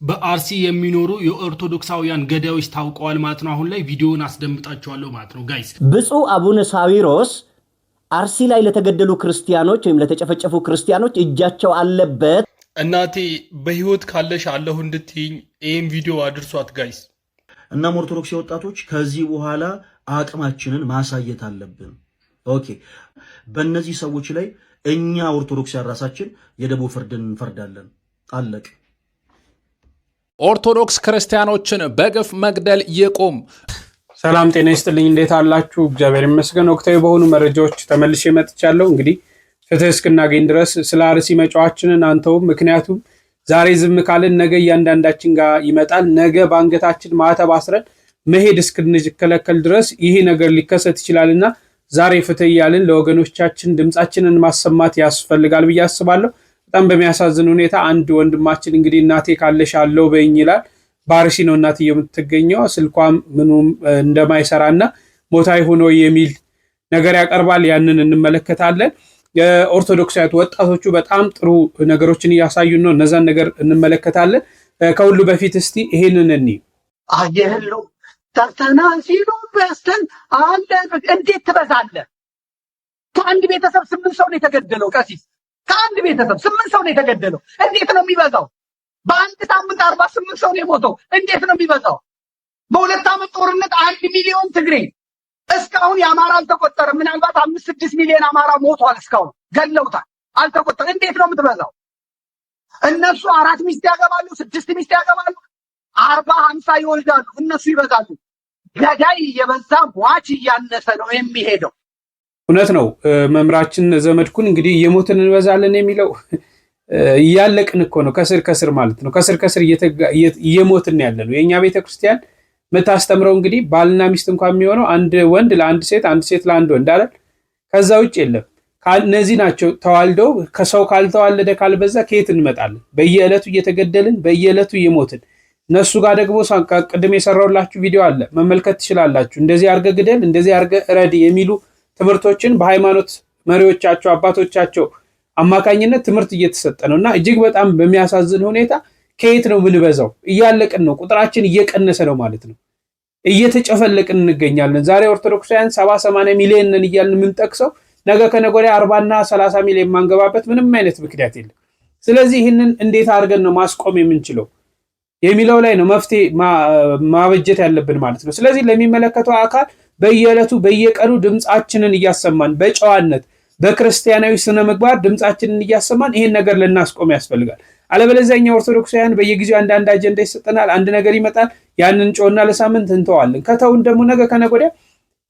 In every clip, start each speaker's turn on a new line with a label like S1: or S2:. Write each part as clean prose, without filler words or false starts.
S1: በአርሲ የሚኖሩ የኦርቶዶክሳውያን ገዳዮች ታውቀዋል ማለት ነው። አሁን ላይ ቪዲዮውን አስደምጣቸዋለሁ ማለት ነው ጋይስ።
S2: ብፁዕ አቡነ ሳዊሮስ አርሲ ላይ ለተገደሉ ክርስቲያኖች ወይም ለተጨፈጨፉ ክርስቲያኖች እጃቸው አለበት።
S1: እናቴ በህይወት ካለሽ አለሁ እንድትይኝ ይህም ቪዲዮ አድርሷት ጋይስ።
S3: እናም ኦርቶዶክስ ወጣቶች ከዚህ በኋላ አቅማችንን ማሳየት አለብን። ኦኬ፣ በእነዚህ ሰዎች ላይ እኛ ኦርቶዶክስ ራሳችን የደቦ ፍርድን እንፈርዳለን። አለቅ።
S4: ኦርቶዶክስ ክርስቲያኖችን በግፍ መግደል ይቁም።
S5: ሰላም ጤና ይስጥልኝ። እንዴት አላችሁ? እግዚአብሔር ይመስገን። ወቅታዊ በሆኑ መረጃዎች ተመልሼ መጥቻለሁ። እንግዲህ ፍትህ እስክናገኝ ድረስ ስለ አርሲ መጫዋችንን አንተውም። ምክንያቱም ዛሬ ዝም ካልን ነገ እያንዳንዳችን ጋር ይመጣል። ነገ በአንገታችን ማተብ አስረን መሄድ እስክንከለከል ድረስ ይሄ ነገር ሊከሰት ይችላልና ዛሬ ፍትህ እያልን ለወገኖቻችን ድምጻችንን ማሰማት ያስፈልጋል ብዬ አስባለሁ። በጣም በሚያሳዝን ሁኔታ አንድ ወንድማችን እንግዲህ እናቴ ካለሽ አለው በይኝ ይላል። በአርሲ ነው እናትዬ የምትገኘው። ስልኳም ምኑም እንደማይሰራና ሞታይ ሆኖ የሚል ነገር ያቀርባል። ያንን እንመለከታለን። የኦርቶዶክሳዊት ወጣቶቹ በጣም ጥሩ ነገሮችን እያሳዩ ነው። እነዛን ነገር እንመለከታለን። ከሁሉ በፊት እስቲ ይሄንን እኒ
S6: አየህሉ ተርተና ሲሉ በስተን አለ እንዴት ትበዛለህ? ከአንድ ቤተሰብ 8 ሰው ነው የተገደለው። ቀሲስ ከአንድ ቤተሰብ 8 ሰው ነው የተገደለው። እንዴት ነው የሚበዛው? በአንድ ሳምንት 48 ሰው ነው የሞተው። እንዴት ነው የሚበዛው? በሁለት ዓመት ጦርነት 1 ሚሊዮን ትግሬ እስካሁን የአማራ አልተቆጠረም። ምናልባት 5-6 ሚሊዮን አማራ ሞቷል። እስካሁን ገለውታል፣ አልተቆጠረም። እንዴት ነው የምትበዛው? እነሱ 4 ሚስት ያገባሉ፣ 6 ሚስት ያገባሉ፣ 40-50 ይወልዳሉ። እነሱ ይበዛሉ። ገዳይ እየበዛ ሟች እያነሰ ነው የሚሄደው።
S5: እውነት ነው። መምራችን ዘመድኩን እንግዲህ እየሞትን እንበዛለን የሚለው እያለቅን እኮ ነው። ከስር ከስር ማለት ነው። ከስር ከስር እየሞትን ያለ ነው። የእኛ ቤተክርስቲያን የምታስተምረው እንግዲህ ባልና ሚስት እንኳን የሚሆነው አንድ ወንድ ለአንድ ሴት፣ አንድ ሴት ለአንድ ወንድ አይደል? ከዛ ውጭ የለም። እነዚህ ናቸው ተዋልደው። ከሰው ካልተዋለደ ካልበዛ ከየት እንመጣለን? በየዕለቱ እየተገደልን በየዕለቱ እየሞትን። እነሱ ጋር ደግሞ ቅድም የሰራሁላችሁ ቪዲዮ አለ፣ መመልከት ትችላላችሁ። እንደዚህ አርገ ግደል፣ እንደዚህ አርገ ረድ የሚሉ ትምህርቶችን በሃይማኖት መሪዎቻቸው አባቶቻቸው አማካኝነት ትምህርት እየተሰጠ ነው እና እጅግ በጣም በሚያሳዝን ሁኔታ ከየት ነው ምንበዛው? እያለቅን ነው። ቁጥራችን እየቀነሰ ነው ማለት ነው። እየተጨፈለቅን እንገኛለን። ዛሬ ኦርቶዶክሳውያን 70-80 ሚሊዮን ነን እያልን የምንጠቅሰው ነገ ከነገ ወዲያ 40-30 ሚሊዮን ማንገባበት ምንም አይነት ምክንያት የለም። ስለዚህ ይህንን እንዴት አድርገን ነው ማስቆም የምንችለው የሚለው ላይ ነው መፍትሄ ማበጀት ያለብን ማለት ነው። ስለዚህ ለሚመለከተው አካል በየዕለቱ በየቀኑ ድምጻችንን እያሰማን በጨዋነት በክርስቲያናዊ ስነ ምግባር ድምጻችንን እያሰማን ይሄን ነገር ልናስቆም ያስፈልጋል። አለበለዚያ እኛ ኦርቶዶክሳውያን በየጊዜው አንዳንድ አጀንዳ ይሰጠናል፣ አንድ ነገር ይመጣል፣ ያንን ጮና ለሳምንት እንተዋለን። ከተውን ደግሞ ነገ ከነገ ወዲያ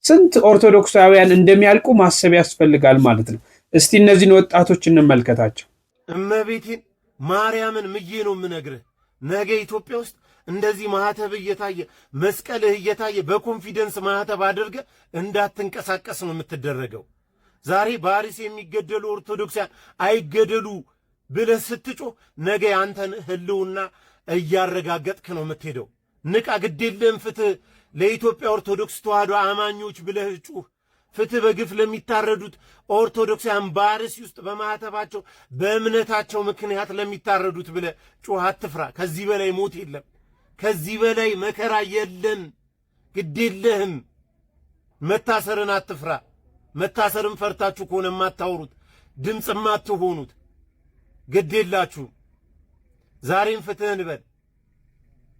S5: ስንት ኦርቶዶክሳውያን እንደሚያልቁ ማሰብ ያስፈልጋል ማለት ነው። እስቲ እነዚህን ወጣቶች እንመልከታቸው።
S7: እመቤቴን ማርያምን ምዬ ነው የምነግርህ። ነገ ኢትዮጵያ ውስጥ እንደዚህ ማህተብ እየታየ መስቀልህ እየታየ በኮንፊደንስ ማህተብ አድርገ እንዳትንቀሳቀስ ነው የምትደረገው። ዛሬ በአርሲ የሚገደሉ ኦርቶዶክሳውያን አይገደሉ ብለህ ስትጮህ ነገ ያንተን ህልውና እያረጋገጥክ ነው የምትሄደው። ንቃ፣ ግዴለም። ፍትህ ለኢትዮጵያ ኦርቶዶክስ ተዋህዶ አማኞች ብለህ ጩህ። ፍትህ በግፍ ለሚታረዱት ኦርቶዶክሳውያን በአርሲ ውስጥ በማህተባቸው በእምነታቸው ምክንያት ለሚታረዱት ብለህ ጩህ። አትፍራ። ከዚህ በላይ ሞት የለም። ከዚህ በላይ መከራ የለም። ግዴለህም። መታሰርን አትፍራ። መታሰርን ፈርታችሁ ከሆነ የማታወሩት ድምፅ የማትሆኑት ግዴላችሁ። ዛሬም ፍትህን በል።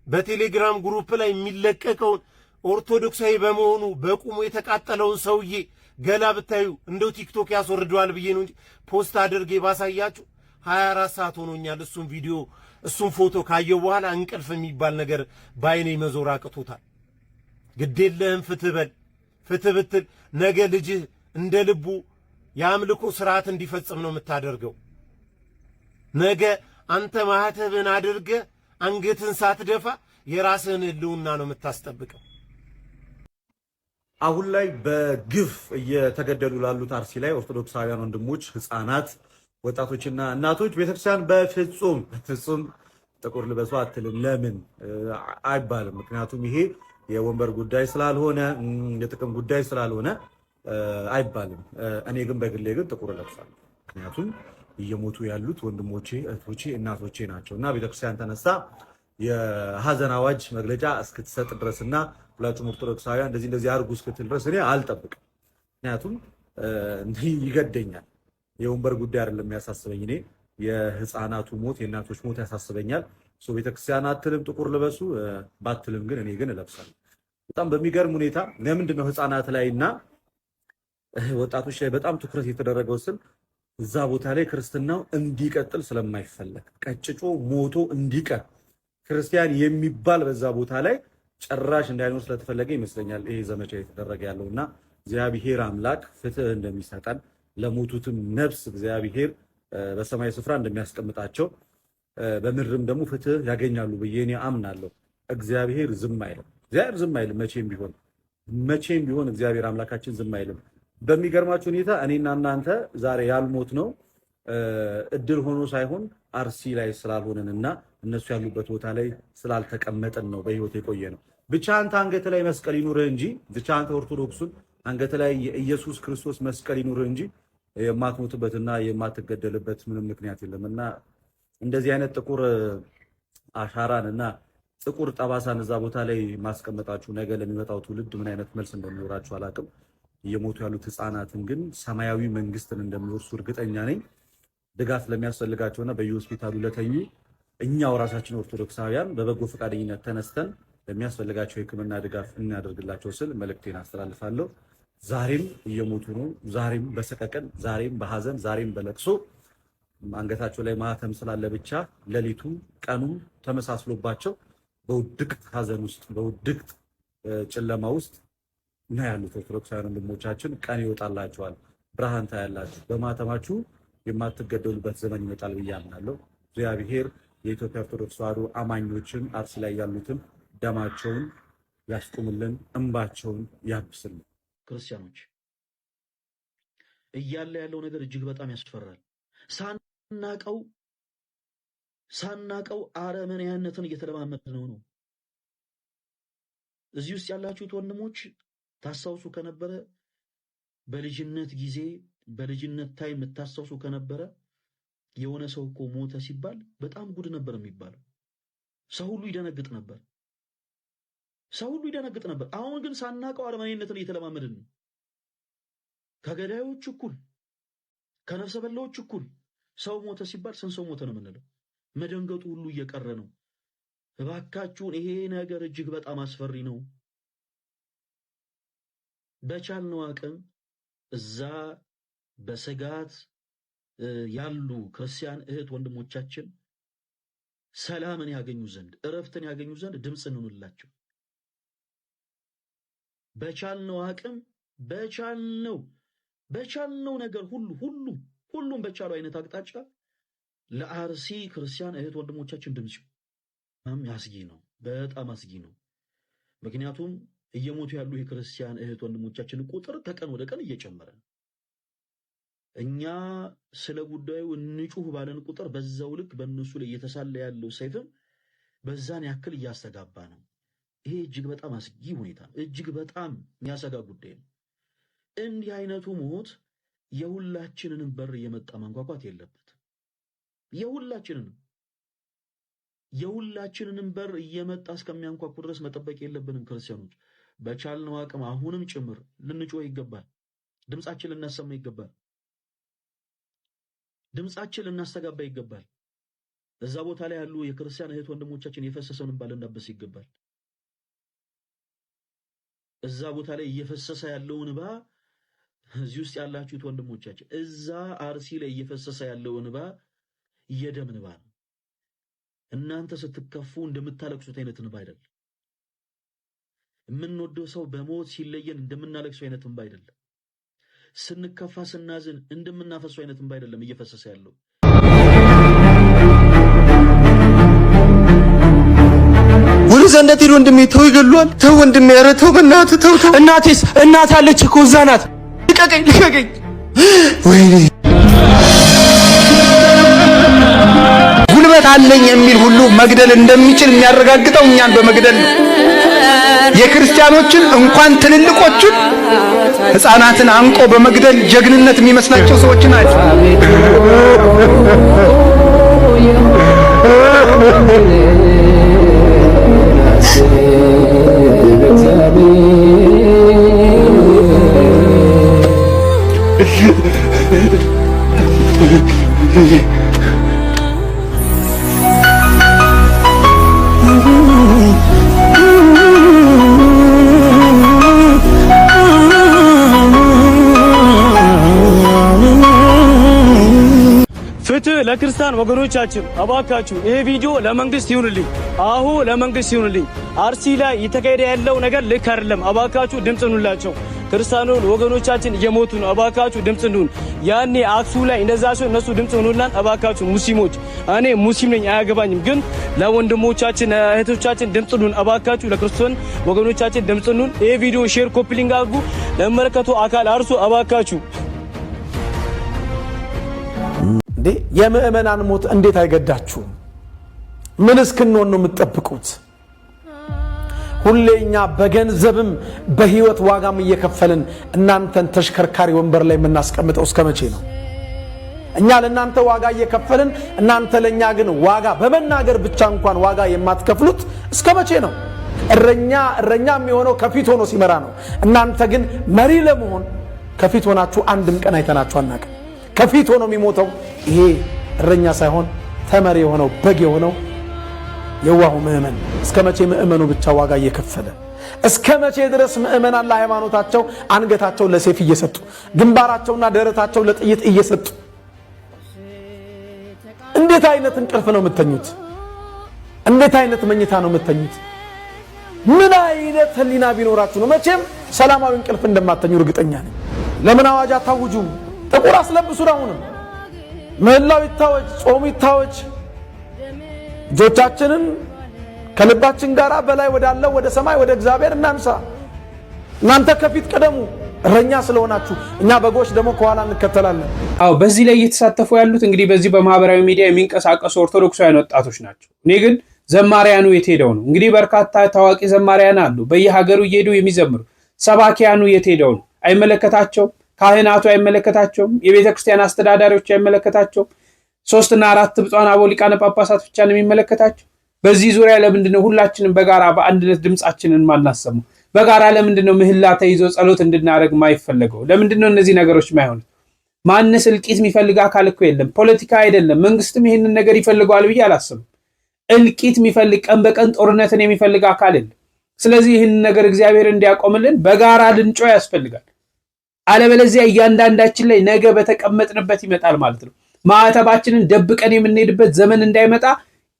S7: በቴሌግራም ግሩፕ ላይ የሚለቀቀውን ኦርቶዶክሳዊ በመሆኑ በቁሙ የተቃጠለውን ሰውዬ ገላ ብታዩ እንደው ቲክቶክ ያስወርደዋል ብዬ ነው እንጂ ፖስት አድርጌ ባሳያችሁ 24 ሰዓት ሆኖኛል። እሱን ቪዲዮ እሱን ፎቶ ካየው በኋላ እንቅልፍ የሚባል ነገር ባይኔ መዞር አቅቶታል። ግዴለህም። ፍትህ በል። ፍትህ ብትል ነገ ልጅህ እንደ ልቡ የአምልኮ ስርዓት እንዲፈጽም ነው የምታደርገው። ነገ አንተ ማህተብን አድርገ አንገትን ሳትደፋ የራስህን ህልውና ነው የምታስጠብቀው።
S3: አሁን ላይ በግፍ እየተገደሉ ላሉት አርሲ ላይ ኦርቶዶክሳውያን ወንድሞች፣ ህፃናት፣ ወጣቶችና እናቶች ቤተክርስቲያን በፍጹም ጥቁር ልበሱ አትልም። ለምን አይባልም? ምክንያቱም ይሄ የወንበር ጉዳይ ስላልሆነ የጥቅም ጉዳይ ስላልሆነ አይባልም። እኔ ግን በግሌ ግን ጥቁር እለብሳለሁ። ምክንያቱም እየሞቱ ያሉት ወንድሞቼ፣ እህቶቼ፣ እናቶቼ ናቸው እና ቤተክርስቲያን ተነሳ የሐዘን አዋጅ መግለጫ እስክትሰጥ ድረስና ሁላችሁም ኦርቶዶክሳውያን እንደዚህ አርጉ እስክትል ድረስ እኔ አልጠብቅም። ምክንያቱም ይገደኛል። የወንበር ጉዳይ አይደለም የሚያሳስበኝ፣ እኔ የህፃናቱ ሞት የእናቶች ሞት ያሳስበኛል። ቤተክርስቲያን አትልም ጥቁር ልበሱ ባትልም ግን እኔ ግን እለብሳለሁ። በጣም በሚገርም ሁኔታ ለምንድን ነው ህፃናት ላይና ወጣቶች ላይ በጣም ትኩረት የተደረገው ስል እዛ ቦታ ላይ ክርስትናው እንዲቀጥል ስለማይፈለግ ቀጭጮ ሞቶ እንዲቀር ክርስቲያን የሚባል በዛ ቦታ ላይ ጭራሽ እንዳይኖር ስለተፈለገ ይመስለኛል ይሄ ዘመቻ የተደረገ ያለውና እግዚአብሔር አምላክ ፍትህ እንደሚሰጠን ለሞቱትም ነፍስ እግዚአብሔር በሰማይ ስፍራ እንደሚያስቀምጣቸው በምድርም ደግሞ ፍትህ ያገኛሉ ብዬ እኔ አምናለሁ። እግዚአብሔር ዝም አይልም። እግዚአብሔር ዝም አይልም። መቼም ቢሆን እግዚአብሔር አምላካችን ዝም አይልም። በሚገርማችሁ ሁኔታ እኔና እናንተ ዛሬ ያልሞት ነው እድል ሆኖ ሳይሆን አርሲ ላይ ስላልሆነንና እነሱ ያሉበት ቦታ ላይ ስላልተቀመጠን ነው በህይወት የቆየ ነው። ብቻ አንተ አንገት ላይ መስቀል ይኑርህ እንጂ ብቻ አንተ ኦርቶዶክሱን አንገት ላይ የኢየሱስ ክርስቶስ መስቀል ይኑርህ እንጂ የማትሞትበትና የማትገደልበት ምንም ምክንያት የለምና እንደዚህ አይነት ጥቁር አሻራንና ጥቁር ጠባሳን እዛ ቦታ ላይ ማስቀመጣችሁ ነገ ለሚመጣው ትውልድ ምን አይነት መልስ እንደሚኖራችሁ አላውቅም። እየሞቱ ያሉት ህፃናትን ግን ሰማያዊ መንግስትን እንደሚወርሱ እርግጠኛ ነኝ። ድጋፍ ለሚያስፈልጋቸውና በየሆስፒታሉ ለተኙ እኛው ራሳችን ኦርቶዶክሳውያን በበጎ ፈቃደኝነት ተነስተን ለሚያስፈልጋቸው የህክምና ድጋፍ እናደርግላቸው ስል መልእክቴን አስተላልፋለሁ። ዛሬም እየሞቱ ነው። ዛሬም በሰቀቀን፣ ዛሬም በሐዘን፣ ዛሬም በለቅሶ አንገታቸው ላይ ማህተም ስላለ ብቻ ሌሊቱ ቀኑ ተመሳስሎባቸው በውድቅት ሐዘን ውስጥ በውድቅት ጨለማ ውስጥ ነው ያሉት ኦርቶዶክሳውያን ወንድሞቻችን። ቀን ይወጣላችኋል፣ ብርሃን ታያላችሁ፣ በማህተማችሁ የማትገደሉበት ዘመን ይመጣል ብዬ አምናለሁ። እግዚአብሔር የኢትዮጵያ ኦርቶዶክስ ተዋሕዶ አማኞችን አርሲ ላይ ያሉትን ደማቸውን ያስቁምልን፣ እንባቸውን ያብስልን።
S8: ክርስቲያኖች እያለ ያለው ነገር እጅግ በጣም ያስፈራል። ሳናቀው አረመኔያነትን እየተለማመድነው ነው። እዚህ ውስጥ ያላችሁት ወንድሞች ታስታውሱ ከነበረ በልጅነት ጊዜ በልጅነት ታይም የምታስታውሱ ከነበረ የሆነ ሰው እኮ ሞተ ሲባል በጣም ጉድ ነበር የሚባለው። ሰው ሁሉ ይደነግጥ ነበር። አሁን ግን ሳናቀው አረመኔያነትን እየተለማመድን ነው። ከገዳዮች እኩል ከነፍሰ በላዎች እኩል ሰው ሞተ ሲባል ስንት ሰው ሞተ ነው የምንለው። መደንገጡ ሁሉ እየቀረ ነው። እባካችሁን ይሄ ነገር እጅግ በጣም አስፈሪ ነው። በቻልነው አቅም እዛ በስጋት ያሉ ክርስቲያን እህት ወንድሞቻችን ሰላምን ያገኙ ዘንድ እረፍትን ያገኙ ዘንድ ድምጽ እንሁንላቸው። በቻልነው አቅም በቻልነው ነገር ሁሉም በቻለው አይነት አቅጣጫ ለአርሲ ክርስቲያን እህት ወንድሞቻችን ድምጽ በጣም አስጊ ነው። ምክንያቱም እየሞቱ ያሉ የክርስቲያን እህት ወንድሞቻችን ቁጥር ከቀን ወደ ቀን እየጨመረ ነው። እኛ ስለ ጉዳዩ እንጩህ ባለን ቁጥር በዛው ልክ በእነሱ ላይ እየተሳለ ያለው ሰይፍም በዛን ያክል እያስተጋባ ነው። ይሄ እጅግ በጣም አስጊ ሁኔታ ነው። እጅግ በጣም የሚያሰጋ ጉዳይ ነው። እንዲህ አይነቱ ሞት የሁላችንንም በር እየመጣ ማንኳኳት የለበትም። የሁላችንንም በር እየመጣ እስከሚያንኳኩ ድረስ መጠበቅ የለብንም። ክርስቲያኖች በቻልነው አቅም አሁንም ጭምር ልንጮህ ይገባል። ድምጻችን ልናሰማ ይገባል። ድምጻችን ልናስተጋባ ይገባል። እዛ ቦታ ላይ ያሉ የክርስቲያን እህት ወንድሞቻችን የፈሰሰውን እንባ ልናበስ ይገባል። እዛ ቦታ ላይ እየፈሰሰ ያለውን እንባ እዚህ ውስጥ ያላችሁት ወንድሞቻችን እዛ አርሲ ላይ እየፈሰሰ ያለው እንባ የደም እንባ ነው። እናንተ ስትከፉ እንደምታለቅሱት አይነት እንባ አይደለም። የምንወደው ሰው በሞት ሲለየን እንደምናለቅሰው አይነት እንባ አይደለም። ስንከፋ ስናዝን እንደምናፈሰው አይነት እንባ አይደለም እየፈሰሰ ያለው።
S9: ወደ ዘንደት ሄዶ ወንድሜ ተው ይገሏል። ተው ወንድሜ፣ ኧረ ተው በእናትህ ተው። እናቴስ እናት አለች እኮ እዛ ናት። ልቀቀኝ። ወይኔ ጉልበት አለኝ የሚል ሁሉ መግደል እንደሚችል የሚያረጋግጠው እኛን በመግደል ነው። የክርስቲያኖችን እንኳን ትልልቆችን ሕፃናትን አንቆ በመግደል ጀግንነት የሚመስላቸው ሰዎች ናቸው።
S10: ለክርስቲያን ወገኖቻችን አባካችሁ ይሄ ቪዲዮ ለመንግስት ይሁንልኝ። አሁ ለመንግስት ይሁንልኝ። አርሲ ላይ እየተካሄደ ያለው ነገር ልክ አይደለም። አባካችሁ ድምጽ ሁኑላቸው። ክርስቲያኑን ወገኖቻችን እየሞቱ ነው። አባካችሁ ድምጽ ሁኑን። ያኔ አክሱ ላይ እንደዛ ሰው እነሱ ድምጽ ሁኑላን። አባካችሁ ሙስሊሞች፣ እኔ ሙስሊም ነኝ አያገባኝም፣ ግን ለወንድሞቻችን እህቶቻችን ድምጽ ሁኑን። አባካችሁ ለክርስቲያን ወገኖቻችን ድምጽ ሁኑን። ይሄ ቪዲዮ ሼር ኮፒሊንግ አድርጉ። ለመለከቱ አካል አርሱ። አባካችሁ
S11: የምእመናን ሞት እንዴት አይገዳችሁም? ምን እስክንሆን ነው የምትጠብቁት? ሁሌኛ በገንዘብም በህይወት ዋጋም እየከፈልን እናንተን ተሽከርካሪ ወንበር ላይ የምናስቀምጠው እስከ መቼ ነው? እኛ ለእናንተ ዋጋ እየከፈልን እናንተ ለኛ ግን ዋጋ በመናገር ብቻ እንኳን ዋጋ የማትከፍሉት እስከ መቼ ነው? እረኛ የሚሆነው ከፊት ሆኖ ሲመራ ነው። እናንተ ግን መሪ ለመሆን ከፊት ሆናችሁ አንድም ቀን አይተናችሁ አናውቅም። ከፊት ሆኖ የሚሞተው ይሄ እረኛ ሳይሆን ተመሪ የሆነው በግ የሆነው የዋሁ ምእመን። እስከ መቼ ምእመኑ ብቻ ዋጋ እየከፈለ? እስከ መቼ ድረስ ምእመናን ለሃይማኖታቸው አንገታቸው ለሰይፍ እየሰጡ ግንባራቸውና ደረታቸው ለጥይት እየሰጡ? እንዴት አይነት እንቅልፍ ነው የምተኙት? እንዴት አይነት መኝታ ነው የምተኙት? ምን አይነት ህሊና ቢኖራችሁ ነው መቼም ሰላማዊ እንቅልፍ እንደማተኙ እርግጠኛ ነኝ። ለምን አዋጅ አታውጁ? ጥቁር አስለብሱን። አሁንም ምህላው ይታወጅ፣ ጾሙ ይታወጅ። እጆቻችንን ከልባችን ጋር በላይ ወዳለው ወደ ሰማይ ወደ እግዚአብሔር እናንሳ። እናንተ ከፊት ቀደሙ እረኛ ስለሆናችሁ፣ እኛ በጎች ደግሞ ከኋላ እንከተላለን።
S5: አዎ በዚህ ላይ እየተሳተፉ ያሉት እንግዲህ በዚህ በማህበራዊ ሚዲያ የሚንቀሳቀሱ ኦርቶዶክሳውያን ወጣቶች ናቸው። እኔ ግን ዘማሪያኑ የት ሄደው ነው? እንግዲህ በርካታ ታዋቂ ዘማሪያን አሉ በየሀገሩ እየሄዱ የሚዘምሩ። ሰባኪያኑ የት ሄደው ነው? አይመለከታቸውም። ካህናቱ አይመለከታቸውም። የቤተ ክርስቲያን አስተዳዳሪዎች አይመለከታቸውም። 3 እና 4 ብፁዓን አበው ሊቃነ ጳጳሳት ብቻ ነው የሚመለከታቸው። በዚህ ዙሪያ ለምንድን ነው ሁላችንም በጋራ በአንድነት ድምጻችንን ማናሰማው? በጋራ ለምንድን ነው ምህላ ተይዞ ጸሎት እንድናደርግ ማይፈልገው? ለምንድን ነው እነዚህ ነገሮች ማይሆኑት? ማንስ እልቂት የሚፈልግ አካል እኮ የለም። ፖለቲካ አይደለም። መንግስትም ይሄንን ነገር ይፈልገዋል ብዬ አላስብም። እልቂት የሚፈልግ ቀን በቀን ጦርነትን የሚፈልግ አካል የለም። ስለዚህ ይህንን ነገር እግዚአብሔር እንዲያቆምልን በጋራ ልንጮ ያስፈልጋል። አለበለዚያ እያንዳንዳችን ላይ ነገ በተቀመጥንበት ይመጣል ማለት ነው። ማዕተባችንን ደብቀን የምንሄድበት ዘመን እንዳይመጣ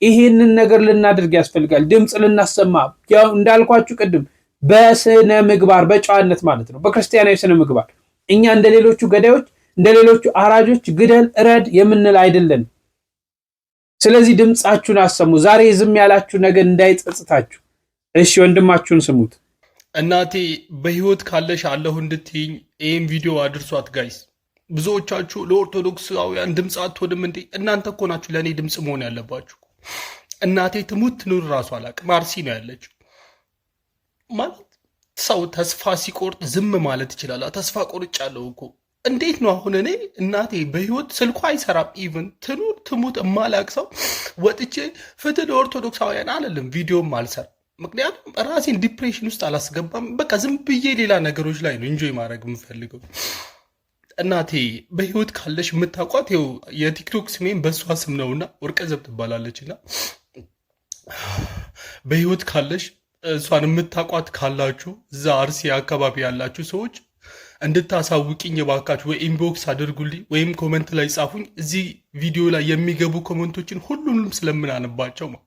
S5: ይሄንን ነገር ልናደርግ ያስፈልጋል። ድምጽ ልናሰማ፣ ያው እንዳልኳችሁ ቅድም በስነ ምግባር በጨዋነት ማለት ነው፣ በክርስቲያናዊ ስነ ምግባር። እኛ እንደሌሎቹ ገዳዮች እንደሌሎቹ አራጆች ግደል እረድ የምንል አይደለን። ስለዚህ ድምጻችሁን አሰሙ። ዛሬ ዝም ያላችሁ ነገር እንዳይጸጽታችሁ። እሺ ወንድማችሁን ስሙት።
S1: እናቴ በህይወት ካለሽ አለሁ እንድትይኝ ይህም ቪዲዮ አድርሷት ጋይስ። ብዙዎቻችሁ ለኦርቶዶክሳውያን ድምፅ አትሆንም እንዴ? እናንተ እኮ ናችሁ ለእኔ ድምፅ መሆን ያለባችሁ። እናቴ ትሙት ትኑር ራሱ አላቅም። አርሲ ነው ያለችው። ማለት ሰው ተስፋ ሲቆርጥ ዝም ማለት ይችላል። ተስፋ ቆርጫለሁ እኮ እንዴት ነው አሁን እኔ እናቴ በህይወት ስልኳ አይሰራም፣ ኢቭን ትኑር ትሙት እማላቅ ሰው ወጥቼ ፍትህ ለኦርቶዶክሳውያን አለልም፣ ቪዲዮም አልሰራ። ምክንያቱም ራሴን ዲፕሬሽን ውስጥ አላስገባም። በቃ ዝም ብዬ ሌላ ነገሮች ላይ ነው ኢንጆይ ማድረግ የምፈልገው። እናቴ በህይወት ካለሽ የምታውቋት ይኸው የቲክቶክ ስሜን በእሷ ስም ነውና ወርቀ ዘብ ትባላለችና በህይወት ካለሽ እሷን የምታውቋት ካላችሁ እዛ አርሲ አካባቢ ያላችሁ ሰዎች እንድታሳውቂኝ የባካችሁ ወይ ኢንቦክስ አድርጉልኝ ወይም ኮመንት ላይ ጻፉኝ። እዚህ ቪዲዮ ላይ የሚገቡ ኮመንቶችን ሁሉንም ስለምናነባቸው ነው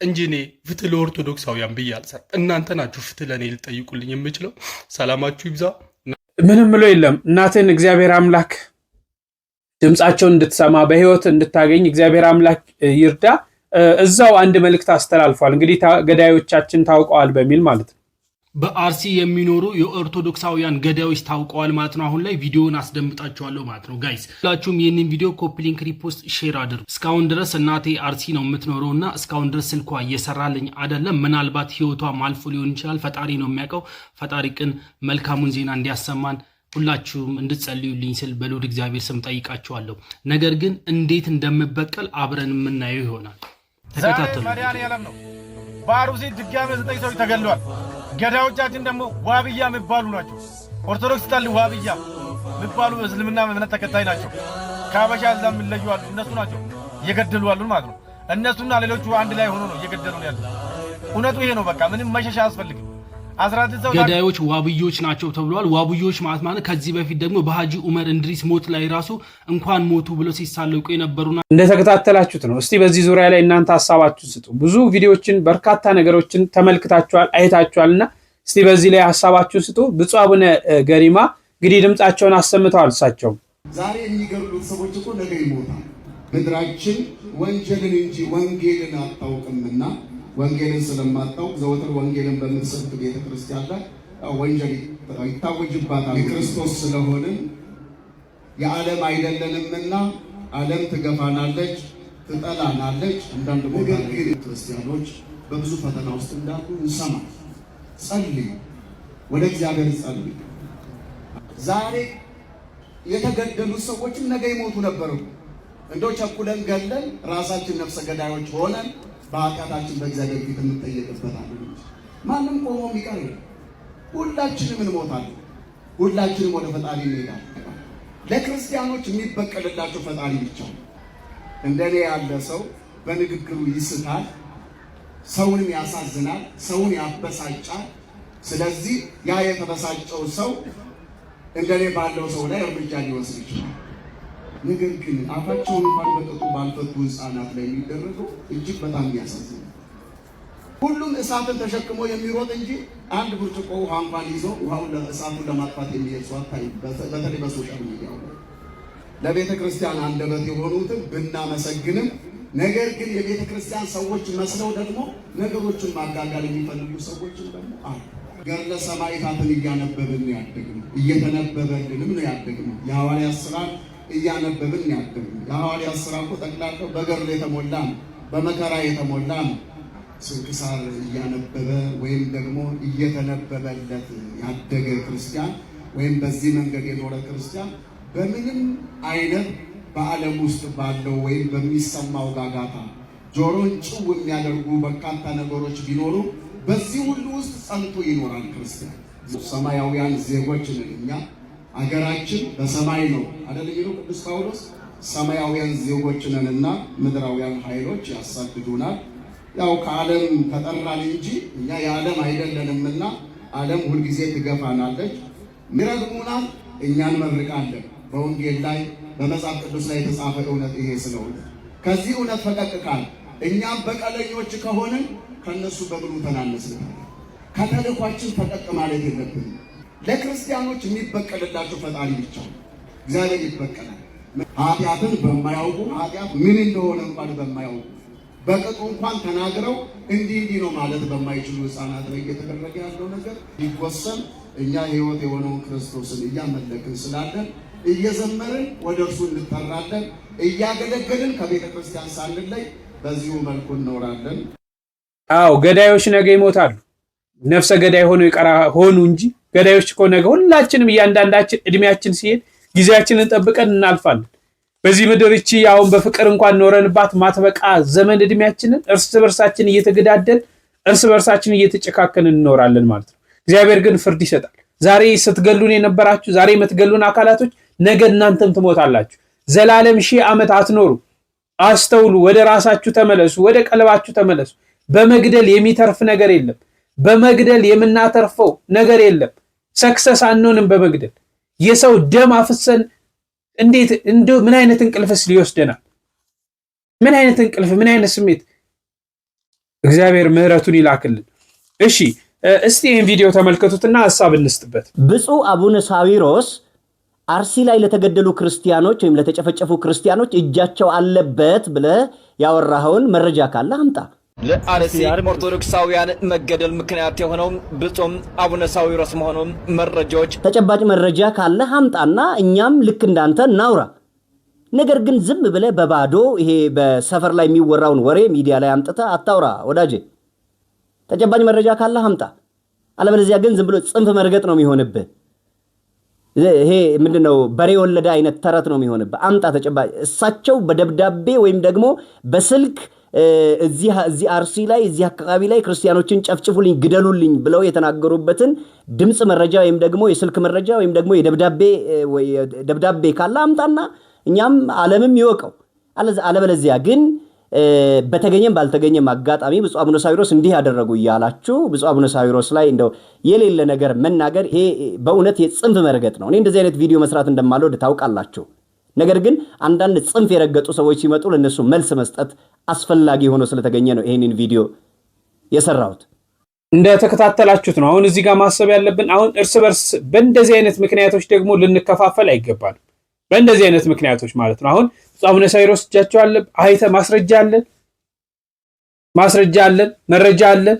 S1: እንጂ እኔ ፍትህ ለኦርቶዶክሳውያን ብዬ አልሰራም። እናንተ ናችሁ ፍትህ ለእኔ ልጠይቁልኝ የምችለው። ሰላማችሁ ይብዛ።
S5: ምንም ብሎ የለም። እናትን እግዚአብሔር አምላክ ድምፃቸውን እንድትሰማ በህይወት እንድታገኝ እግዚአብሔር አምላክ ይርዳ። እዛው አንድ መልእክት አስተላልፏል። እንግዲህ ገዳዮቻችን ታውቀዋል በሚል ማለት ነው።
S1: በአርሲ የሚኖሩ የኦርቶዶክሳውያን ገዳዮች ታውቀዋል ማለት ነው። አሁን ላይ ቪዲዮውን አስደምጣችኋለሁ ማለት ነው ጋይስ። ሁላችሁም ይህንን ቪዲዮ ኮፒ ሊንክ፣ ሪፖስት፣ ሼር አድርጉ። እስካሁን ድረስ እናቴ አርሲ ነው የምትኖረው እና እስካሁን ድረስ ስልኳ እየሰራልኝ አይደለም። ምናልባት ህይወቷም አልፎ ሊሆን ይችላል። ፈጣሪ ነው የሚያውቀው። ፈጣሪ ቅን መልካሙን ዜና እንዲያሰማን ሁላችሁም እንድትጸልዩልኝ ስል በልዑል እግዚአብሔር ስም ጠይቃችኋለሁ። ነገር ግን እንዴት እንደምበቀል አብረን የምናየው ይሆናል። ተከታተሉ።
S12: በአሩሲ ድጋሜ 9 ሰዎች ተገለዋል። ገዳዮቻችን ደግሞ ዋብያ የሚባሉ ናቸው። ኦርቶዶክስ ታል ዋብያ የሚባሉ እስልምና እምነት ተከታይ ናቸው። ከአበሻ እዛ የሚለዩ አሉ። እነሱ ናቸው እየገደሉ አሉ ማለት ነው። እነሱና ሌሎቹ አንድ ላይ ሆኖ ነው እየገደሉ ያሉ። እውነቱ ይሄ ነው። በቃ ምንም መሸሻ አያስፈልግም።
S1: ገዳዮች ዋብዮች ናቸው ተብሏል። ዋብዮች ማለት ከዚህ በፊት ደግሞ በሃጂ ዑመር እንድሪስ ሞት ላይ ራሱ እንኳን ሞቱ ብለው ሲሳለቁ የነበሩና
S5: እንደተከታተላችሁት ነው። እስቲ በዚህ ዙሪያ ላይ እናንተ ሐሳባችሁን ስጡ። ብዙ ቪዲዮዎችን በርካታ ነገሮችን ተመልክታችኋል አይታችኋልና እስቲ በዚህ ላይ ሐሳባችሁን ስጡ። ብፁዕ አቡነ ገሪማ እንግዲህ ድምጻቸውን አሰምተዋል። እሳቸው
S13: ዛሬ የሚገድሉት ሰዎች እኮ ነገ ይሞታል። ምድራችን ወንጀልን እንጂ ወንጌልን አታውቅምና ወንጌልን ስለማታውቅ ዘወትር ወንጌልን በምትሰብክ ቤተክርስቲያን ላይ ወንጀል ይታወጅባታል። የክርስቶስ ስለሆንን የዓለም አይደለንምና ዓለም ትገፋናለች፣ ትጠላናለች። አንዳንድ ነገር ግን ክርስቲያኖች በብዙ ፈተና ውስጥ እንዳሉ እንሰማል። ጸልዩ፣ ወደ እግዚአብሔር ጸልዩ። ዛሬ የተገደሉት ሰዎችም ነገ ይሞቱ ነበሩ። እንደው ቸኩለን ገለን ራሳችን ነፍሰ ገዳዮች ሆነን በኃጢአታችን በእግዚአብሔር ፊት እንጠየቅበታለን። ማንም ቆሞ የሚቀር ሁላችንም እንሞታለን። ሁላችንም ወደ ፈጣሪ እንሄዳለን። ለክርስቲያኖች የሚበቀልላቸው ፈጣሪ ብቻ ነው። እንደኔ ያለ ሰው በንግግሩ ይስታል፣ ሰውንም ያሳዝናል፣ ሰውን ያበሳጫል። ስለዚህ ያ የተበሳጨው ሰው እንደኔ ባለው ሰው ላይ እርምጃ ሊወስድ ይችላል። ነገር ግን አፋቸውን እንኳን በቅጡ ባልፈቱ ህፃናት ላይ የሚደረገው እጅግ በጣም ያሳዝናል። ሁሉም እሳትን ተሸክሞ የሚሮጥ እንጂ አንድ ብርጭቆ ውሃ እንኳን ይዞ ውሃውን እሳቱን ለማጥፋት የሚሄድ ሰው አታይም። በተለይ በሶሻል ሚዲያው ለቤተ ክርስቲያን አንደበት የሆኑትን ብናመሰግንም፣ ነገር ግን የቤተ ክርስቲያን ሰዎች መስለው ደግሞ ነገሮችን ማጋጋል የሚፈልጉ ሰዎችን ደግሞ አሉ። ገድለ ሰማዕታትን እያነበብን ያደግነው እየተነበበልንም ነው ያደግነው። የሐዋርያት ሥራ እያነበብን ያደግነው። የሐዋርያት ሥራ እኮ ጠቅላላው በገድል የተሞላ ነው፣ በመከራ የተሞላ ነው። ስንክሳር እያነበበ ወይም ደግሞ እየተነበበለት ያደገ ክርስቲያን ወይም በዚህ መንገድ የኖረ ክርስቲያን በምንም አይነት በዓለም ውስጥ ባለው ወይም በሚሰማው ጋጋታ ጆሮን ጭው የሚያደርጉ በርካታ ነገሮች ቢኖሩ በዚህ ሁሉ ውስጥ ጸንቶ ይኖራል ክርስቲያን። ሰማያውያን ዜጎች ነን እኛ። አገራችን በሰማይ ነው አይደል የሚለው ቅዱስ ጳውሎስ። ሰማያውያን ዜጎች ነንና ምድራውያን ኃይሎች ያሳድዱናል። ያው ከዓለም ተጠራን እንጂ እኛ የዓለም አይደለንምና ዓለም ሁልጊዜ ትገፋናለች፣ ይረግሙናል፣ እኛ እንመርቃለን። በወንጌል ላይ በመጽሐፍ ቅዱስ ላይ የተጻፈ እውነት ይሄ ስለሆነ ከዚህ እውነት ፈቀቅ ካል እኛም በቀለኞች ከሆንን ከነሱ በብሉ ተናነስን። ከተልኳችን ፈቀቅ ማለት የለብንም። ለክርስቲያኖች የሚበቀልላቸው ፈጣሪ ብቻ እግዚአብሔር ይበቀላል። ኃጢአትን በማያውቁ ኃጢአት ምን እንደሆነ እንኳን በማያውቁ በቅጡ እንኳን ተናግረው እንዲህ ነው ማለት በማይችሉ ሕፃናት ላይ እየተደረገ ያለው ነገር ይወሰን። እኛ ሕይወት የሆነውን ክርስቶስን እያመለክን ስላለን እየዘመርን ወደ እርሱ እንጠራለን፣ እያገለገልን ከቤተ ክርስቲያን ሳንለይ በዚሁ መልኩ እንኖራለን።
S5: አዎ ገዳዮች ነገ ይሞታሉ። ነፍሰ ገዳይ ሆኑ እንጂ ገዳዮች እኮ ነገ ሁላችንም እያንዳንዳችን እድሜያችን ሲሄድ ጊዜያችንን ጠብቀን እናልፋለን። በዚህ ምድር እቺ አሁን በፍቅር እንኳን ኖረንባት ማትበቃ ዘመን እድሜያችንን እርስ በርሳችን እየተገዳደል እርስ በርሳችን እየተጨካከን እንኖራለን ማለት ነው። እግዚአብሔር ግን ፍርድ ይሰጣል። ዛሬ ስትገሉን የነበራችሁ ዛሬ የምትገሉን አካላቶች ነገ እናንተም ትሞታላችሁ። ዘላለም 1000 ዓመት አትኖሩ። አስተውሉ። ወደ ራሳችሁ ተመለሱ። ወደ ቀልባችሁ ተመለሱ። በመግደል የሚተርፍ ነገር የለም። በመግደል የምናተርፈው ነገር የለም። ሰክሰስ አንሆንም በመግደል የሰው ደም አፍሰን እንዴት እንደው ምን አይነት እንቅልፍስ ሊወስደናል? ምን አይነት እንቅልፍ፣ ምን አይነት ስሜት? እግዚአብሔር ምሕረቱን ይላክልን። እሺ እስቲ ይህን ቪዲዮ ተመልከቱትና ሐሳብ እንስጥበት።
S2: ብፁዕ አቡነ ሳዊሮስ አርሲ ላይ ለተገደሉ ክርስቲያኖች ወይም ለተጨፈጨፉ ክርስቲያኖች እጃቸው አለበት ብለህ ያወራኸውን መረጃ ካለ አምጣ።
S14: ለአርሲ ኦርቶዶክሳውያን መገደል ምክንያት የሆነው ብፁዕ አቡነ ሳዊሮስ መሆኑን መረጃዎች
S2: ተጨባጭ መረጃ ካለ አምጣና እኛም ልክ እንዳንተ እናውራ። ነገር ግን ዝም ብለህ በባዶ ይሄ በሰፈር ላይ የሚወራውን ወሬ ሚዲያ ላይ አምጥተህ አታውራ ወዳጄ። ተጨባጭ መረጃ ካለ አምጣ። አለበለዚያ ግን ዝም ብሎ ጽንፍ መርገጥ ነው የሚሆንብህ። ይሄ ምንድነው በሬ ወለደ አይነት ተረት ነው የሚሆንብህ። አምጣ ተጨባጭ። እሳቸው በደብዳቤ ወይም ደግሞ በስልክ እዚህ አርሲ ላይ እዚህ አካባቢ ላይ ክርስቲያኖችን ጨፍጭፉልኝ ግደሉልኝ ብለው የተናገሩበትን ድምጽ መረጃ ወይም ደግሞ የስልክ መረጃ ወይም ደግሞ የደብዳቤ ካለ አምጣና እኛም ዓለምም ይወቀው። አለበለዚያ ግን በተገኘም ባልተገኘም አጋጣሚ ብፁዕ አቡነ ሳዊሮስ እንዲህ ያደረጉ እያላችሁ ብፁዕ አቡነ ሳዊሮስ ላይ እንደው የሌለ ነገር መናገር ይሄ በእውነት የጽንፍ መርገጥ ነው። እኔ እንደዚህ አይነት ቪዲዮ መስራት እንደማልወድ ታውቃላችሁ። ነገር ግን አንዳንድ ጽንፍ የረገጡ ሰዎች ሲመጡ ለነሱ መልስ መስጠት አስፈላጊ ሆኖ ስለተገኘ ነው ይሄንን ቪዲዮ የሰራሁት።
S5: እንደተከታተላችሁት ነው። አሁን እዚህ ጋር ማሰብ ያለብን አሁን እርስ በርስ በእንደዚህ አይነት ምክንያቶች ደግሞ ልንከፋፈል አይገባንም። በእንደዚህ አይነት ምክንያቶች ማለት ነው። አሁን አቡነ ሳዊሮስ እጃቸው አለ፣ አይተ ማስረጃ አለን፣ መረጃ አለን፣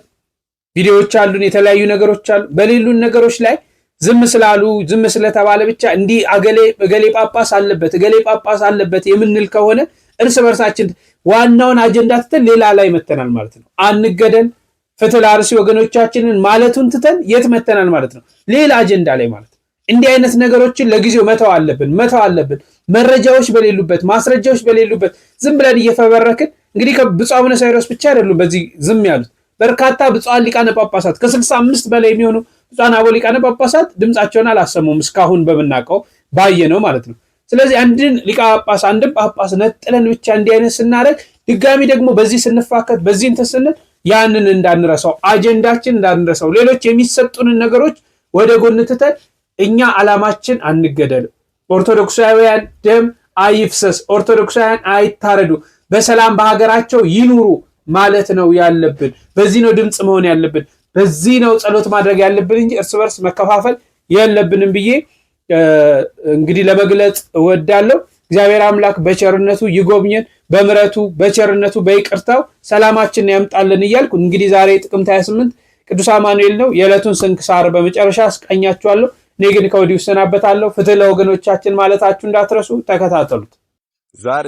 S5: ቪዲዮዎች አሉን፣ የተለያዩ ነገሮች አሉ። በሌሉን ነገሮች ላይ ዝም ስላሉ ዝም ስለተባለ ብቻ እንዲህ እገሌ ጳጳስ አለበት የምንል ከሆነ እርስ በርሳችን ዋናውን አጀንዳ ትተን ሌላ ላይ መተናል ማለት ነው። አንገደል ፍትህ ለአርሲ ወገኖቻችንን ማለቱን ትተን የት መተናል ማለት ነው? ሌላ አጀንዳ ላይ ማለት ነው። እንዲህ አይነት ነገሮችን ለጊዜው መተው አለብን። መረጃዎች በሌሉበት ማስረጃዎች በሌሉበት ዝም ብለን እየፈበረክን እንግዲህ ከብፁዕ አቡነ ሳዊሮስ ብቻ አይደሉም በዚህ ዝም ያሉት በርካታ ብፁዓን ሊቃነ ጳጳሳት ከ65 በላይ የሚሆኑ ብፁዓን አበው ሊቃነ ጳጳሳት ድምጻቸውን አላሰሙም እስካሁን በመናቀው ባየነው ማለት ነው። ስለዚህ አንድን ሊቀ ጳጳስ አንድን ጳጳስ ነጥለን ብቻ እንዲህ አይነት ስናደርግ ድጋሚ ደግሞ በዚህ ስንፋከት በዚህ እንትን ስንል ያንን እንዳንረሳው አጀንዳችን እንዳንረሳው ሌሎች የሚሰጡንን ነገሮች ወደ ጎን ትተን እኛ ዓላማችን አንገደል፣ ኦርቶዶክሳውያን ደም አይፍሰስ፣ ኦርቶዶክሳውያን አይታረዱ፣ በሰላም በሀገራቸው ይኑሩ ማለት ነው ያለብን። በዚህ ነው ድምጽ መሆን ያለብን፣ በዚህ ነው ጸሎት ማድረግ ያለብን እንጂ እርስ በርስ መከፋፈል የለብንም ብዬ እንግዲህ ለመግለጽ እወዳለሁ። እግዚአብሔር አምላክ በቸርነቱ ይጎብኘን፣ በምሕረቱ በቸርነቱ በይቅርታው ሰላማችንን ያምጣልን እያልኩ እንግዲህ ዛሬ ጥቅምት 28 ቅዱስ አማኑኤል ነው። የዕለቱን ስንክሳር በመጨረሻ አስቃኛችኋለሁ። እኔ ግን ከወዲሁ እሰናበታለሁ። ፍትህ ለወገኖቻችን ማለታችሁ እንዳትረሱ። ተከታተሉት።
S15: ዛሬ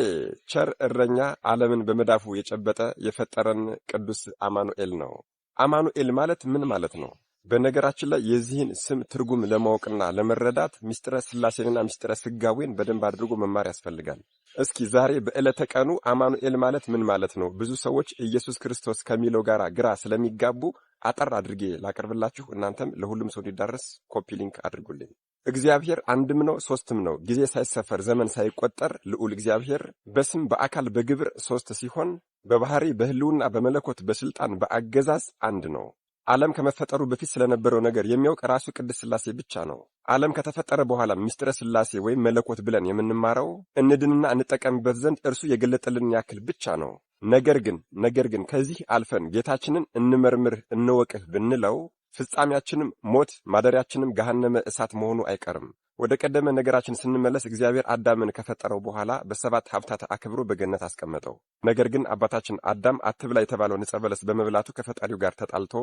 S15: ቸር እረኛ ዓለምን በመዳፉ የጨበጠ የፈጠረን ቅዱስ አማኑኤል ነው። አማኑኤል ማለት ምን ማለት ነው? በነገራችን ላይ የዚህን ስም ትርጉም ለማወቅና ለመረዳት ምስጢረ ሥላሴንና ምስጢረ ሥጋዌን በደንብ አድርጎ መማር ያስፈልጋል። እስኪ ዛሬ በዕለተ ቀኑ አማኑኤል ማለት ምን ማለት ነው? ብዙ ሰዎች ኢየሱስ ክርስቶስ ከሚለው ጋር ግራ ስለሚጋቡ አጠር አድርጌ ላቀርብላችሁ። እናንተም ለሁሉም ሰው እንዲዳረስ ኮፒ ሊንክ አድርጉልኝ። እግዚአብሔር አንድም ነው ሦስትም ነው። ጊዜ ሳይሰፈር ዘመን ሳይቆጠር ልዑል እግዚአብሔር በስም በአካል በግብር ሦስት ሲሆን በባህሪ በሕልውና በመለኮት በሥልጣን በአገዛዝ አንድ ነው። ዓለም ከመፈጠሩ በፊት ስለነበረው ነገር የሚያውቅ ራሱ ቅድስት ሥላሴ ብቻ ነው። ዓለም ከተፈጠረ በኋላ ምስጢረ ሥላሴ ወይም መለኮት ብለን የምንማረው እንድንና እንጠቀምበት ዘንድ እርሱ የገለጠልን ያክል ብቻ ነው። ነገር ግን ከዚህ አልፈን ጌታችንን እንመርምር እንወቅህ ብንለው ፍጻሜያችንም ሞት ማደሪያችንም ገሃነመ እሳት መሆኑ አይቀርም። ወደ ቀደመ ነገራችን ስንመለስ እግዚአብሔር አዳምን ከፈጠረው በኋላ በሰባት ሀብታት አክብሮ በገነት አስቀመጠው። ነገር ግን አባታችን አዳም አትብላ የተባለውን ዕፀ በለስ በመብላቱ ከፈጣሪው ጋር ተጣልቶ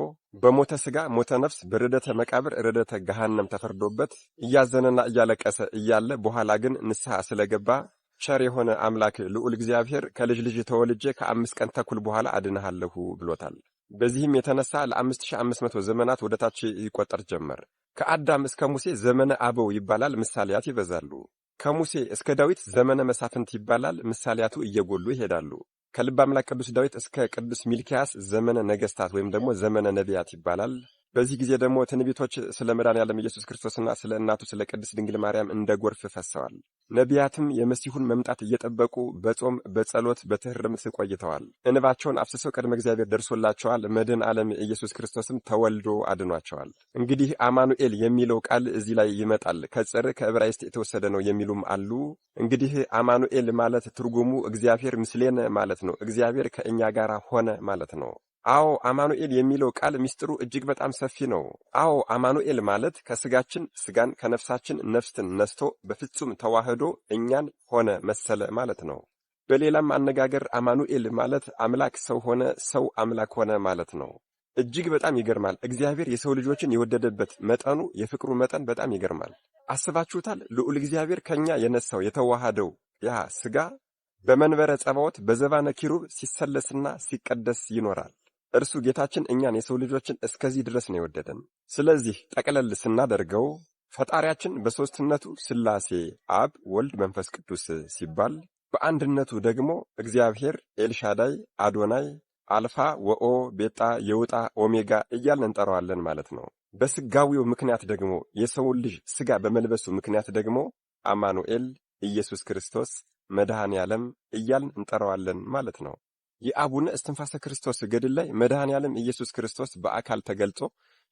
S15: በሞተ ሥጋ ሞተ ነፍስ በርደተ መቃብር ርደተ ገሃነም ተፈርዶበት እያዘነና እያለቀሰ እያለ በኋላ ግን ንስሐ ስለገባ ቸር የሆነ አምላክ ልዑል እግዚአብሔር ከልጅ ልጅ ተወልጄ ከ5 ቀን ተኩል በኋላ አድንሃለሁ ብሎታል። በዚህም የተነሳ ለ5500 ዘመናት ወደታች ይቆጠር ጀመር። ከአዳም እስከ ሙሴ ዘመነ አበው ይባላል፣ ምሳሌያት ይበዛሉ። ከሙሴ እስከ ዳዊት ዘመነ መሳፍንት ይባላል፣ ምሳሌያቱ እየጎሉ ይሄዳሉ። ከልበ አምላክ ቅዱስ ዳዊት እስከ ቅዱስ ሚልኪያስ ዘመነ ነገሥታት ወይም ደግሞ ዘመነ ነቢያት ይባላል። በዚህ ጊዜ ደግሞ ትንቢቶች ስለ መድኃኔዓለም ኢየሱስ ክርስቶስና ስለ እናቱ ስለ ቅድስት ድንግል ማርያም እንደ ጎርፍ ፈሰዋል። ነቢያትም የመሲሁን መምጣት እየጠበቁ በጾም በጸሎት በትሕርምት ቆይተዋል። እንባቸውን አፍስሰው ቅድመ እግዚአብሔር ደርሶላቸዋል። መድኃኔ ዓለም ኢየሱስ ክርስቶስም ተወልዶ አድኗቸዋል። እንግዲህ አማኑኤል የሚለው ቃል እዚህ ላይ ይመጣል። ከጽር ከዕብራይስጥ የተወሰደ ነው የሚሉም አሉ። እንግዲህ አማኑኤል ማለት ትርጉሙ እግዚአብሔር ምስሌነ ማለት ነው። እግዚአብሔር ከእኛ ጋር ሆነ ማለት ነው። አዎ አማኑኤል የሚለው ቃል ምስጢሩ እጅግ በጣም ሰፊ ነው። አዎ አማኑኤል ማለት ከስጋችን ስጋን ከነፍሳችን ነፍስን ነስቶ በፍጹም ተዋህዶ እኛን ሆነ መሰለ ማለት ነው። በሌላም አነጋገር አማኑኤል ማለት አምላክ ሰው ሆነ፣ ሰው አምላክ ሆነ ማለት ነው። እጅግ በጣም ይገርማል። እግዚአብሔር የሰው ልጆችን የወደደበት መጠኑ የፍቅሩ መጠን በጣም ይገርማል። አስባችሁታል? ልዑል እግዚአብሔር ከኛ የነሳው የተዋሃደው ያ ስጋ በመንበረ ጸባዖት በዘባነ ኪሩብ ሲሰለስና ሲቀደስ ይኖራል። እርሱ ጌታችን እኛን የሰው ልጆችን እስከዚህ ድረስ ነው የወደደን። ስለዚህ ጠቅለል ስናደርገው ፈጣሪያችን በሦስትነቱ ሥላሴ አብ፣ ወልድ፣ መንፈስ ቅዱስ ሲባል በአንድነቱ ደግሞ እግዚአብሔር ኤልሻዳይ፣ አዶናይ፣ አልፋ ወኦ፣ ቤጣ፣ የውጣ፣ ኦሜጋ እያልን እንጠራዋለን ማለት ነው። በሥጋዊው ምክንያት ደግሞ የሰውን ልጅ ሥጋ በመልበሱ ምክንያት ደግሞ አማኑኤል ኢየሱስ ክርስቶስ መድኃኔ ዓለም እያልን እንጠራዋለን ማለት ነው። የአቡነ እስትንፋሰ ክርስቶስ ገድል ላይ መድኃኔዓለም ኢየሱስ ክርስቶስ በአካል ተገልጾ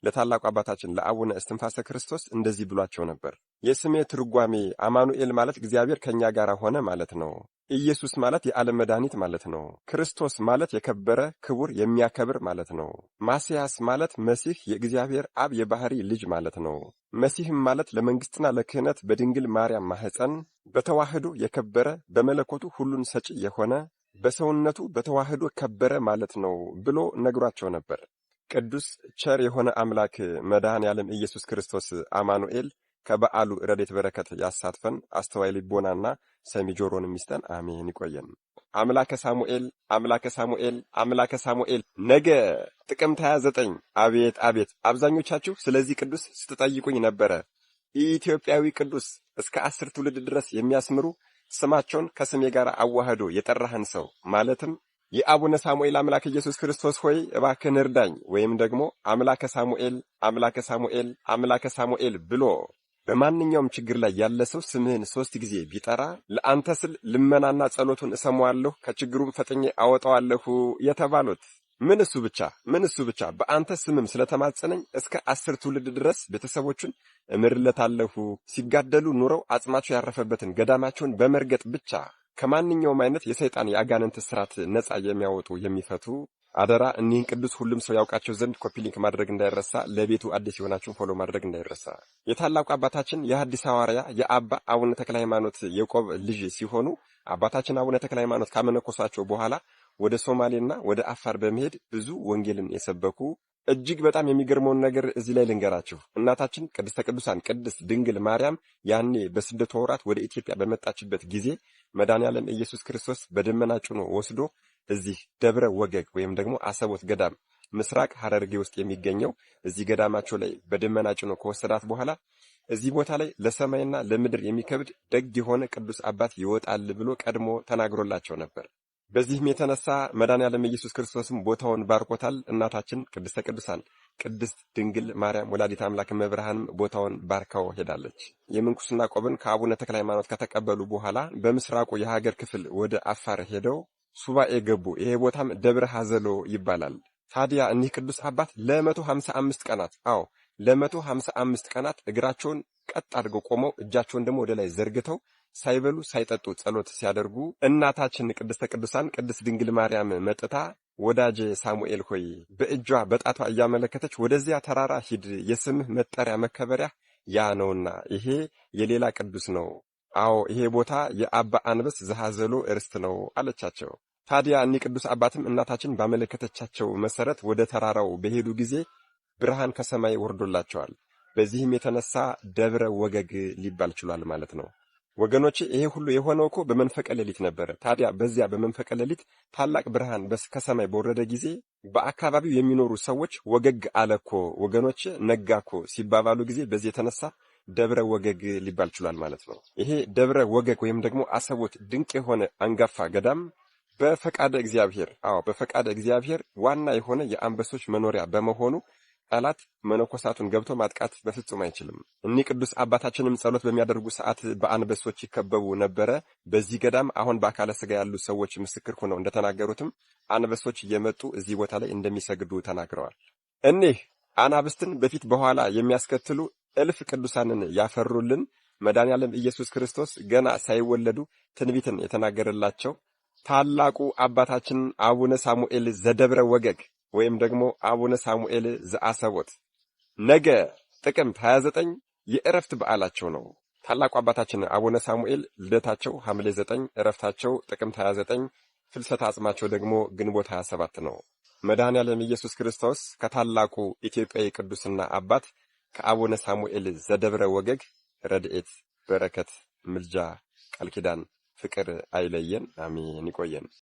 S15: ለታላቁ አባታችን ለአቡነ እስትንፋሰ ክርስቶስ እንደዚህ ብሏቸው ነበር። የስሜ ትርጓሜ አማኑኤል ማለት እግዚአብሔር ከኛ ጋር ሆነ ማለት ነው። ኢየሱስ ማለት የዓለም መድኃኒት ማለት ነው። ክርስቶስ ማለት የከበረ ክቡር የሚያከብር ማለት ነው። ማስያስ ማለት መሲህ የእግዚአብሔር አብ የባህሪ ልጅ ማለት ነው። መሲህም ማለት ለመንግስትና ለክህነት በድንግል ማርያም ማህፀን በተዋህዶ የከበረ በመለኮቱ ሁሉን ሰጪ የሆነ በሰውነቱ በተዋህዶ ከበረ ማለት ነው ብሎ ነግሯቸው ነበር። ቅዱስ ቸር የሆነ አምላክ መድኃኔዓለም ኢየሱስ ክርስቶስ አማኑኤል ከበዓሉ ረድኤት በረከት ያሳትፈን። አስተዋይ ልቦናና ሰሚ ጆሮን የሚስጠን አሜን። ይቆየን። አምላከ ሳሙኤል አምላከ ሳሙኤል አምላከ ሳሙኤል ነገ ጥቅምት 29 አቤት አቤት! አብዛኞቻችሁ ስለዚህ ቅዱስ ስትጠይቁኝ ነበረ። ኢትዮጵያዊ ቅዱስ እስከ 10 ትውልድ ድረስ የሚያስምሩ ስማቸውን ከስሜ ጋር አዋህዶ የጠራህን ሰው ማለትም የአቡነ ሳሙኤል አምላክ ኢየሱስ ክርስቶስ ሆይ እባክህን እርዳኝ ወይም ደግሞ አምላከ ሳሙኤል አምላከ ሳሙኤል አምላከ ሳሙኤል ብሎ በማንኛውም ችግር ላይ ያለ ሰው ስምህን 3 ጊዜ ቢጠራ ለአንተ ስል ልመናና ጸሎቱን እሰማዋለሁ ከችግሩም ፈጥኜ አወጣዋለሁ የተባሉት ምን እሱ ብቻ በአንተ ስምም ስለተማጸነኝ እስከ 10 ትውልድ ድረስ ቤተሰቦቹን እምርለታለሁ። ሲጋደሉ ኑረው አጽማቸው ያረፈበትን ገዳማቸውን በመርገጥ ብቻ ከማንኛውም አይነት የሰይጣን የአጋንንት ስራት ነፃ የሚያወጡ የሚፈቱ አደራ እኒህን ቅዱስ ሁሉም ሰው ያውቃቸው ዘንድ ኮፒ ሊንክ ማድረግ እንዳይረሳ። ለቤቱ አዲስ የሆናችሁን ፎሎ ማድረግ እንዳይረሳ። የታላቁ አባታችን የሐዲስ ሐዋርያ የአባ አቡነ ተክለ ሃይማኖት የቆብ ልጅ ሲሆኑ አባታችን አቡነ ተክለ ሃይማኖት ካመነኮሳቸው በኋላ ወደ ሶማሌና ወደ አፋር በመሄድ ብዙ ወንጌልን የሰበኩ እጅግ በጣም የሚገርመውን ነገር እዚህ ላይ ልንገራችሁ። እናታችን ቅድስተ ቅዱሳን ቅድስት ድንግል ማርያም ያኔ በስደቷ ወራት ወደ ኢትዮጵያ በመጣችበት ጊዜ መድኃኔዓለም ኢየሱስ ክርስቶስ በደመና ጭኖ ወስዶ እዚህ ደብረ ወገግ ወይም ደግሞ አሰቦት ገዳም ምስራቅ ሐረርጌ ውስጥ የሚገኘው እዚህ ገዳማቸው ላይ በደመና ጭኖ ከወሰዳት በኋላ እዚህ ቦታ ላይ ለሰማይና ለምድር የሚከብድ ደግ የሆነ ቅዱስ አባት ይወጣል ብሎ ቀድሞ ተናግሮላቸው ነበር። በዚህም የተነሳ መድኃኔዓለም ኢየሱስ ክርስቶስም ቦታውን ባርኮታል። እናታችን ቅድስተ ቅዱሳን ቅድስት ድንግል ማርያም ወላዲተ አምላክ መብርሃንም ቦታውን ባርካው ሄዳለች። የምንኩስና ቆብን ከአቡነ ተክለ ሃይማኖት ከተቀበሉ በኋላ በምስራቁ የሀገር ክፍል ወደ አፋር ሄደው ሱባኤ ገቡ። ይሄ ቦታም ደብረ ሐዘሎ ይባላል። ታዲያ እኒህ ቅዱስ አባት ለ155 ቀናት ለ155 ቀናት እግራቸውን ቀጥ አድርገው ቆመው እጃቸውን ደግሞ ወደ ላይ ዘርግተው ሳይበሉ ሳይጠጡ ጸሎት ሲያደርጉ እናታችን ቅድስተ ቅዱሳን ቅድስት ድንግል ማርያም መጥታ ወዳጄ ሳሙኤል ሆይ በእጇ በጣቷ እያመለከተች ወደዚያ ተራራ ሂድ፣ የስምህ መጠሪያ መከበሪያ ያ ነውና ይሄ የሌላ ቅዱስ ነው። አዎ ይሄ ቦታ የአባ አንበስ ዘሐዘሎ እርስት ነው አለቻቸው። ታዲያ እኒህ ቅዱስ አባትም እናታችን ባመለከተቻቸው መሰረት ወደ ተራራው በሄዱ ጊዜ ብርሃን ከሰማይ ወርዶላቸዋል። በዚህም የተነሳ ደብረ ወገግ ሊባል ችሏል ማለት ነው። ወገኖቼ ይሄ ሁሉ የሆነው እኮ በመንፈቀ ሌሊት ነበረ። ታዲያ በዚያ በመንፈቀ ሌሊት ታላቅ ብርሃን ከሰማይ በወረደ ጊዜ በአካባቢው የሚኖሩ ሰዎች ወገግ አለኮ ወገኖቼ ነጋኮ ሲባባሉ ጊዜ በዚህ የተነሳ ደብረ ወገግ ሊባል ችሏል ማለት ነው። ይሄ ደብረ ወገግ ወይም ደግሞ አሰቦት ድንቅ የሆነ አንጋፋ ገዳም በፈቃደ እግዚአብሔር ዋና የሆነ የአንበሶች መኖሪያ በመሆኑ ጠላት መነኮሳቱን ገብቶ ማጥቃት በፍጹም አይችልም። እኒህ ቅዱስ አባታችንም ጸሎት በሚያደርጉ ሰዓት በአንበሶች ይከበቡ ነበረ። በዚህ ገዳም አሁን በአካለ ሥጋ ያሉ ሰዎች ምስክር ሆነው እንደተናገሩትም አንበሶች እየመጡ እዚህ ቦታ ላይ እንደሚሰግዱ ተናግረዋል። እኒህ አናብስትን በፊት በኋላ የሚያስከትሉ እልፍ ቅዱሳንን ያፈሩልን መድኃኔዓለም ኢየሱስ ክርስቶስ ገና ሳይወለዱ ትንቢትን የተናገረላቸው ታላቁ አባታችን አቡነ ሳሙኤል ዘደብረ ወገግ ወይም ደግሞ አቡነ ሳሙኤል ዘአሰቦት ነገ ጥቅምት 29 የዕረፍት በዓላቸው ነው። ታላቁ አባታችን አቡነ ሳሙኤል ልደታቸው ሐምሌ 9፣ ዕረፍታቸው ጥቅምት 29፣ ፍልሰተ አጽማቸው ደግሞ ግንቦት 27 ነው። መድኃኔዓለም ኢየሱስ ክርስቶስ ከታላቁ ኢትዮጵያዊ ቅዱስና አባት ከአቡነ ሳሙኤል ዘደብረ ወገግ ረድኤት፣ በረከት፣ ምልጃ፣ ቃል ኪዳን፣ ፍቅር አይለየን። አሜን። ይቆየን።